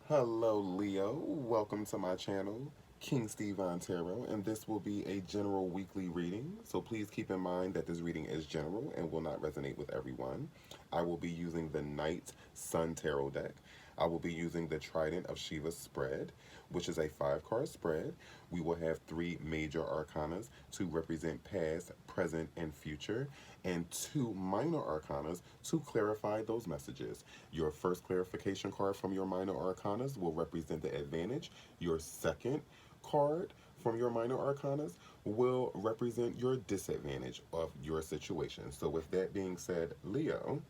Hello, Leo. Welcome to my channel, King Steve Tarot, and this will be a general weekly reading. So please keep in mind that this reading is general and will not resonate with everyone. I will be using the Night Sun Tarot deck. I will be using the Trident of Shiva spread, which is a 5-card spread. We will have 3 major arcanas to represent past, present, and future, and 2 minor arcanas to clarify those messages. Your first clarification card from your minor arcanas will represent the advantage. Your second card from your minor arcanas will represent your disadvantage of your situation. So with that being said, Leo,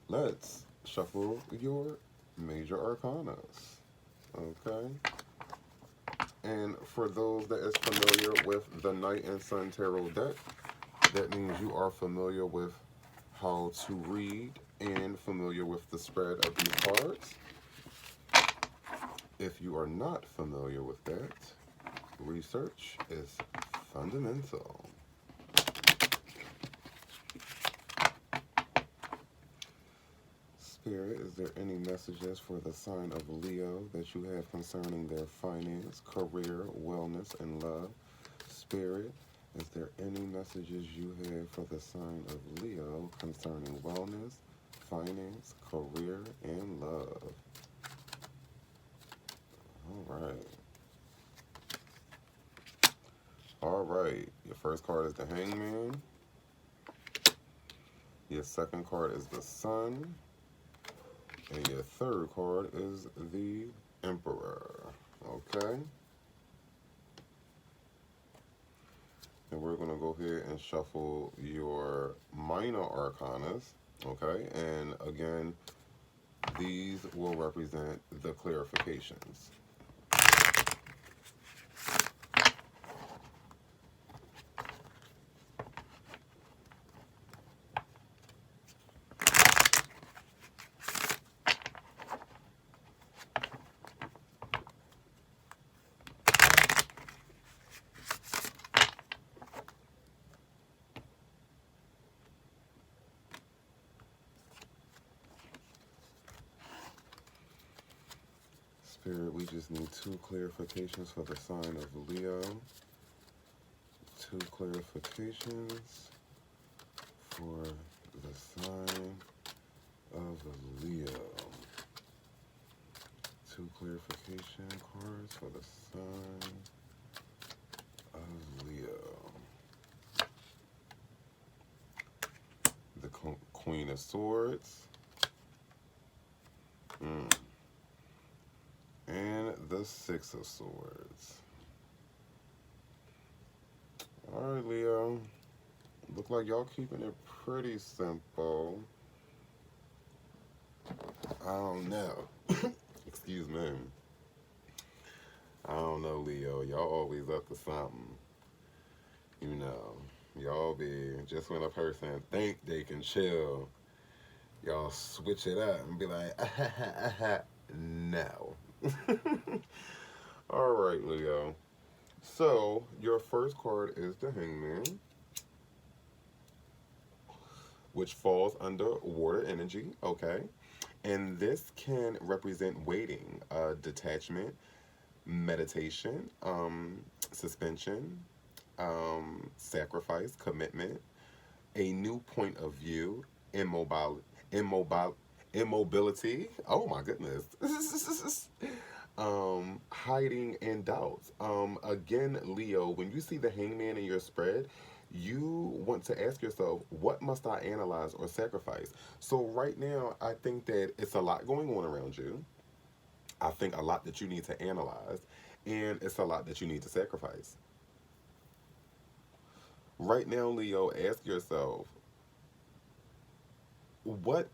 let's shuffle your major arcanas. Okay? And for those that is familiar with the Night and Sun Tarot deck, that means you are familiar with how to read and familiar with the spread of these cards. If you are not familiar with that, research is fundamental. Spirit, is there any messages for the sign of Leo that you have concerning their finance, career, wellness, and love? Spirit, is there any messages you have for the sign of Leo concerning wellness, finance, career, and love? All right. All right. Your first card is the Hangman. Your second card is the Sun. And your third card is the Emperor. Okay? And we're going to go ahead and shuffle your minor arcanas. Okay? And again, these will represent the clarifications. Spirit, we just need 2 clarifications for the sign of Leo. 2 clarifications for the sign of Leo. 2 clarification cards for the sign of Leo. The Queen of Swords. And the Six of Swords. Alright, Leo. Look like y'all keeping it pretty simple. I don't know. Excuse me. I don't know, Leo. Y'all always up to something. You know, y'all be, just when a person think they can chill, y'all switch it up and be like, no. All right, Leo. So, your first card is the Hangman, which falls under water energy, okay? And this can represent waiting, detachment, meditation, suspension, sacrifice, commitment, a new point of view, immobility. Oh my goodness. Hiding and doubts. Again, Leo, when you see the Hangman in your spread, you want to ask yourself, what must I analyze or sacrifice? So right now, I think that it's a lot going on around you. I think a lot that you need to analyze, and it's a lot that you need to sacrifice. Right now, Leo, ask yourself, what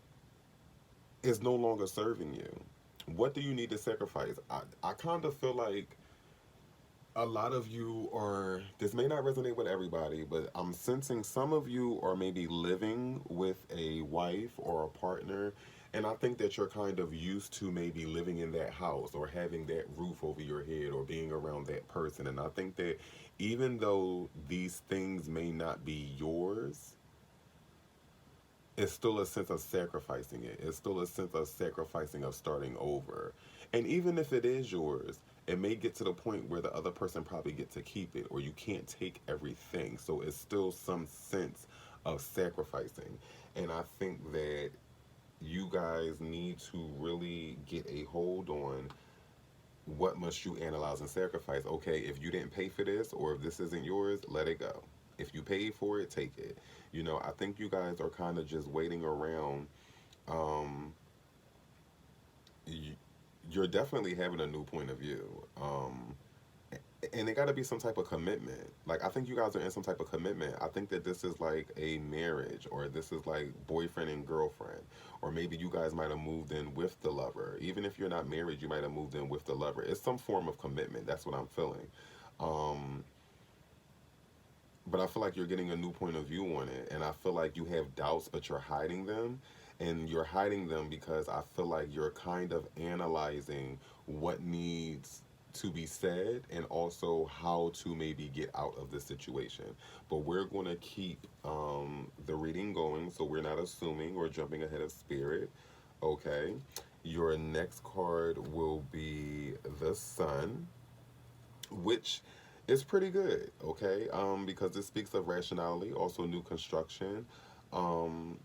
is no longer serving you? What do you need to sacrifice? I kind of feel like a lot of you are, this may not resonate with everybody, but I'm sensing some of you are maybe living with a wife or a partner, and I think that you're kind of used to maybe living in that house or having that roof over your head or being around that person. And I think that even though these things may not be yours, it's still a sense of sacrificing it. It's still a sense of sacrificing of starting over. And even if it is yours, it may get to the point where the other person probably get to keep it or you can't take everything. So it's still some sense of sacrificing. And I think that you guys need to really get a hold on what must you analyze and sacrifice. Okay, if you didn't pay for this or if this isn't yours, let it go. If you paid for it, take it. You know, I think you guys are kind of just waiting around. um you, you're definitely having a new point of view. And it got to be some type of commitment. Like, I think you guys are in some type of commitment. I think that this is like a marriage, or this is like boyfriend and girlfriend, or maybe you guys might have moved in with the lover. Even if you're not married, you might have moved in with the lover. It's some form of commitment. That's what I'm feeling. um but I feel like you're getting a new point of view on it, and I feel like you have doubts, but you're hiding them. And you're hiding them because I feel like you're kind of analyzing what needs to be said and also how to maybe get out of the situation. But we're going to keep the reading going, so we're not assuming or jumping ahead of spirit. Okay. Your next card will be the Sun, which is pretty good, okay? Because it speaks of rationality, also new construction, um,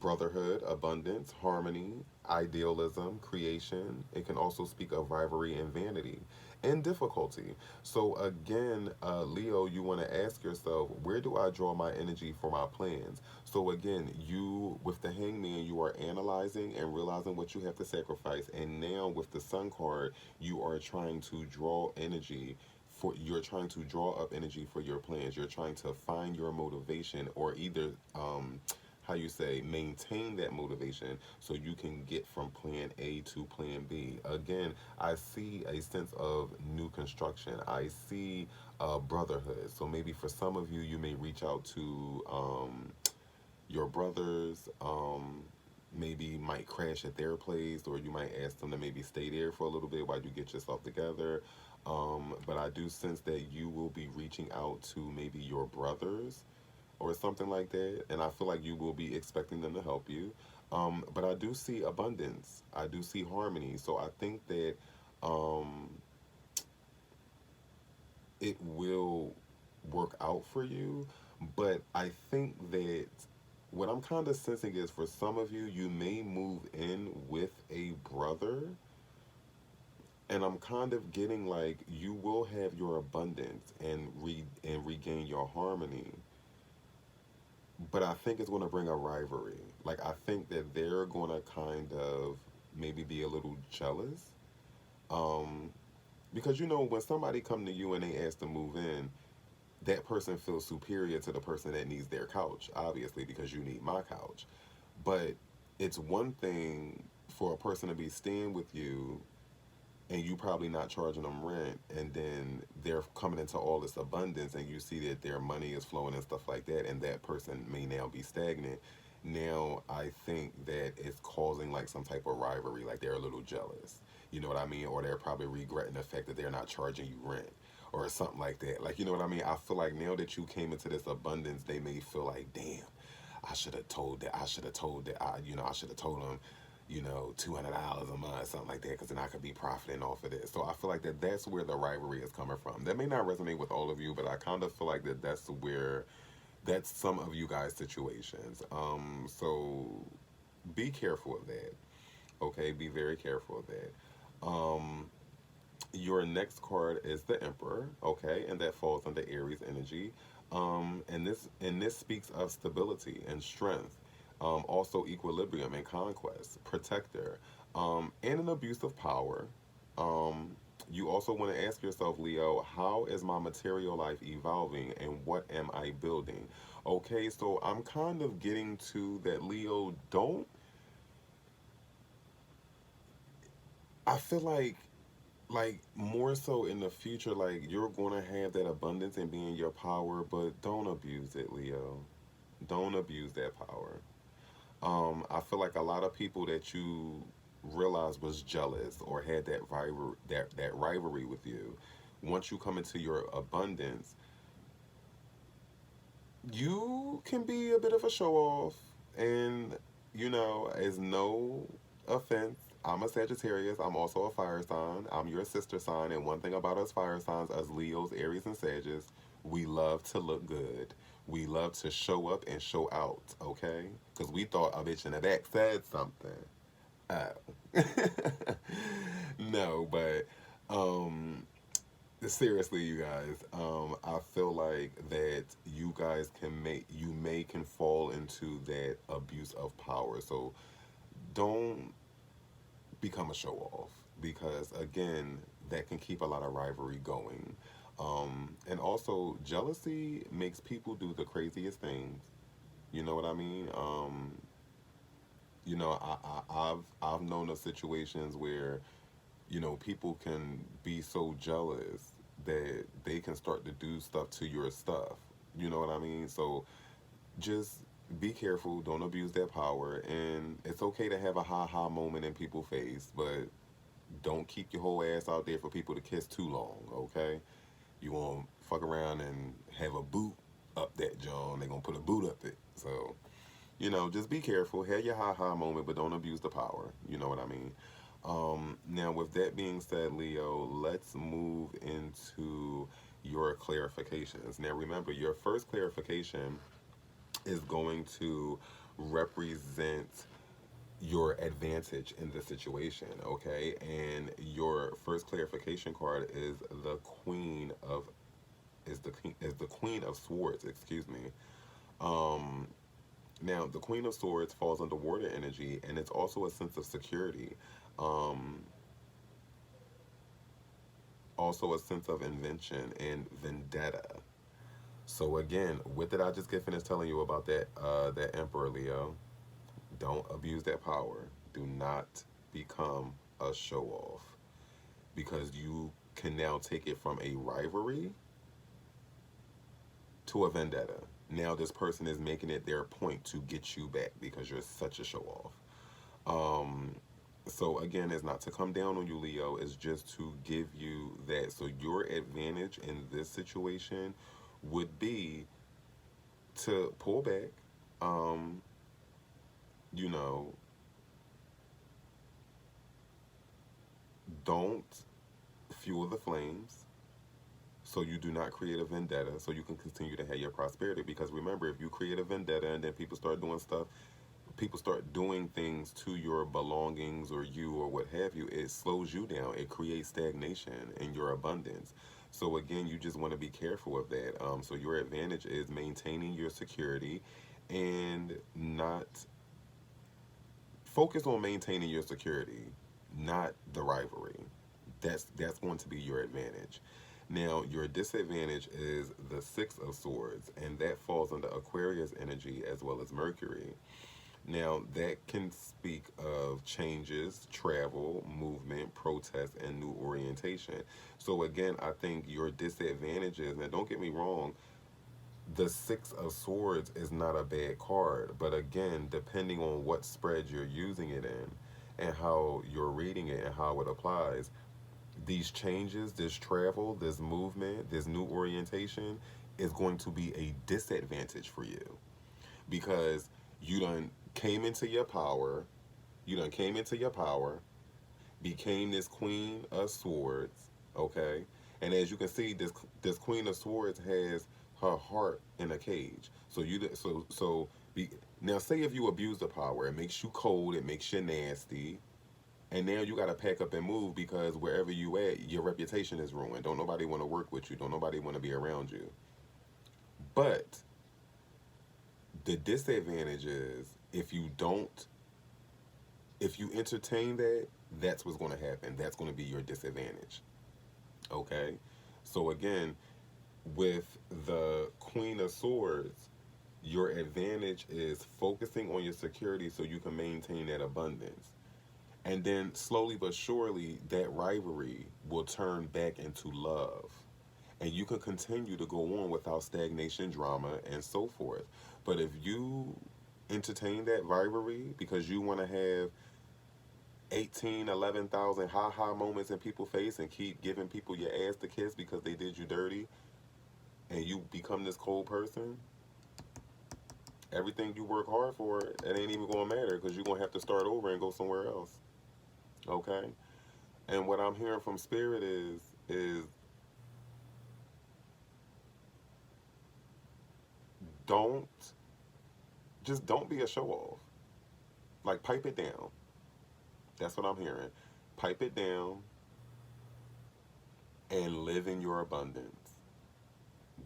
brotherhood, abundance, harmony, idealism, creation. It can also speak of rivalry and vanity and difficulty. So again, Leo, you want to ask yourself, where do I draw my energy for my plans? So again, you with the Hangman, you are analyzing and realizing what you have to sacrifice. And now with the Sun card, you are trying to draw energy for, you're trying to draw up energy for your plans. You're trying to find your motivation, or either how you say, maintain that motivation so you can get from plan A to plan B. Again, I see a sense of new construction. I see brotherhood. So maybe for some of you, you may reach out to your brothers. Maybe might crash at their place, or you might ask them to maybe stay there for a little bit while you get yourself together. But I do sense that you will be reaching out to maybe your brothers or something like that, and I feel like you will be expecting them to help you. But I do see abundance. I do see harmony. So I think that um, it will work out for you. But I think that what I'm kind of sensing is, for some of you, you may move in with a brother, and I'm kind of getting like you will have your abundance and regain your harmony, but I think it's going to bring a rivalry. Like, I think that they're going to kind of maybe be a little jealous. Um, because you know, when somebody come to you and they ask to move in, that person feels superior to the person that needs their couch, obviously, because you need my couch. But it's one thing for a person to be staying with you and you probably not charging them rent, and then they're coming into all this abundance and you see that their money is flowing and stuff like that, and that person may now be stagnant. Now I think that it's causing like some type of rivalry, like they're a little jealous, you know what I mean? Or they're probably regretting the fact that they're not charging you rent or something like that. Like, you know what I mean? I feel like now that you came into this abundance, they may feel like, damn, I should have told that. I should have told that. I should have told them, $200 a month, something like that, because then I could be profiting off of this. So I feel like that's where the rivalry is coming from. That may not resonate with all of you, but I kind of feel like that's some of you guys' situations. So be careful of that. Okay, be very careful of that. Your next card is the Emperor. Okay, and that falls under Aries energy. And this speaks of stability and strength, also equilibrium and conquest, protector, and an abuse of power. Um, you also want to ask yourself, Leo, how is my material life evolving and what am I building? Okay, so I'm kind of getting to that, Leo. I feel like more so in the future, like you're going to have that abundance and be in your power, but don't abuse it, Leo. Don't abuse that power. I feel like a lot of people that you realize was jealous or had that rivalry with you, once you come into your abundance, you can be a bit of a show off, And, it's no offense. I'm a Sagittarius. I'm also a fire sign. I'm your sister sign. And one thing about us fire signs, us Leos, Aries, and Sagittarius, we love to look good. We love to show up and show out, okay? Because we thought a bitch in the back said something. Oh. No, but seriously, you guys, I feel like that you may can fall into that abuse of power. So don't become a show off, because again, that can keep a lot of rivalry going. And also, jealousy makes people do the craziest things. You know what I mean? I've known of situations where people can be so jealous that they can start to do stuff to your stuff. You know what I mean? So just be careful. Don't abuse that power. And it's okay to have a ha ha moment in people's face, but don't keep your whole ass out there for people to kiss too long, okay? You won't fuck around and have a boot up that John. They're gonna put a boot up it. So, just be careful. Have your ha ha moment, but don't abuse the power. You know what I mean? Now, with that being said, Leo, let's move into your clarifications. Now, remember, your first clarification is going to represent your advantage in the situation, okay? And your first clarification card is the Queen of Swords, excuse me. Um, Now, the Queen of Swords falls under water energy, and it's also a sense of security. Um, Also a sense of invention and vendetta. So again, what did I just get finished telling you about that Emperor Leo? Don't abuse that power. Do not become a show off, because you can now take it from a rivalry to a vendetta. Now this person is making it their point to get you back because you're such a show off. Um, so again, it's not to come down on you, Leo. It's just to give you that. So your advantage in this situation would be to pull back. Um, you know, don't fuel the flames. So you do not create a vendetta. So you can continue to have your prosperity. Because remember, if you create a vendetta and then people start doing things to your belongings or you or what have you, it slows you down. It creates stagnation in your abundance. So again, you just want to be careful of that. So your advantage is maintaining your security and not focus on maintaining your security, not the rivalry. That's going to be your advantage. Now, your disadvantage is the Six of Swords, and that falls under Aquarius energy as well as Mercury. Now, that can speak of changes, travel, movement, protest, and new orientation. So, again, I think your disadvantages, and don't get me wrong, the Six of Swords is not a bad card. But again, depending on what spread you're using it in and how you're reading it and how it applies, these changes, this travel, this movement, this new orientation is going to be a disadvantage for you, because you done came into your power, you done came into your power, became this Queen of Swords, okay? And as you can see, this Queen of Swords has her heart in a cage. So now say if you abuse the power, it makes you cold, it makes you nasty, and now you got to pack up and move, because wherever you at, your reputation is ruined. Don't nobody want to work with you. Don't nobody want to be around you. But the disadvantage is if you entertain that, that's what's going to happen. That's going to be your disadvantage. Okay? So again, with the Queen of Swords, your advantage is focusing on your security so you can maintain that abundance. And then slowly but surely, that rivalry will turn back into love. And you can continue to go on without stagnation, drama, and so forth. But if you entertain that rivalry because you want to have 11,000 ha-ha moments in people's face and keep giving people your ass to kiss because they did you dirty, and you become this cold person, Everything you work hard for, it ain't even gonna matter because you're gonna have to start over and go somewhere else. Okay? And what I'm hearing from spirit is don't just don't be a show off. Like pipe it down. That's what I'm hearing. Pipe it down and live in your abundance.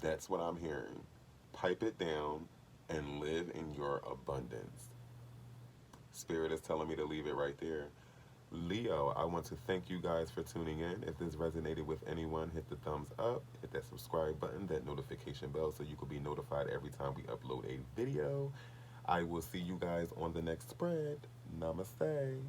That's what I'm hearing. Pipe it down and live in your abundance. Spirit is telling me to leave it right there. Leo, I want to thank you guys for tuning in. If this resonated with anyone, hit the thumbs up, hit that subscribe button, that notification bell so you can be notified every time we upload a video. I will see you guys on the next spread. Namaste.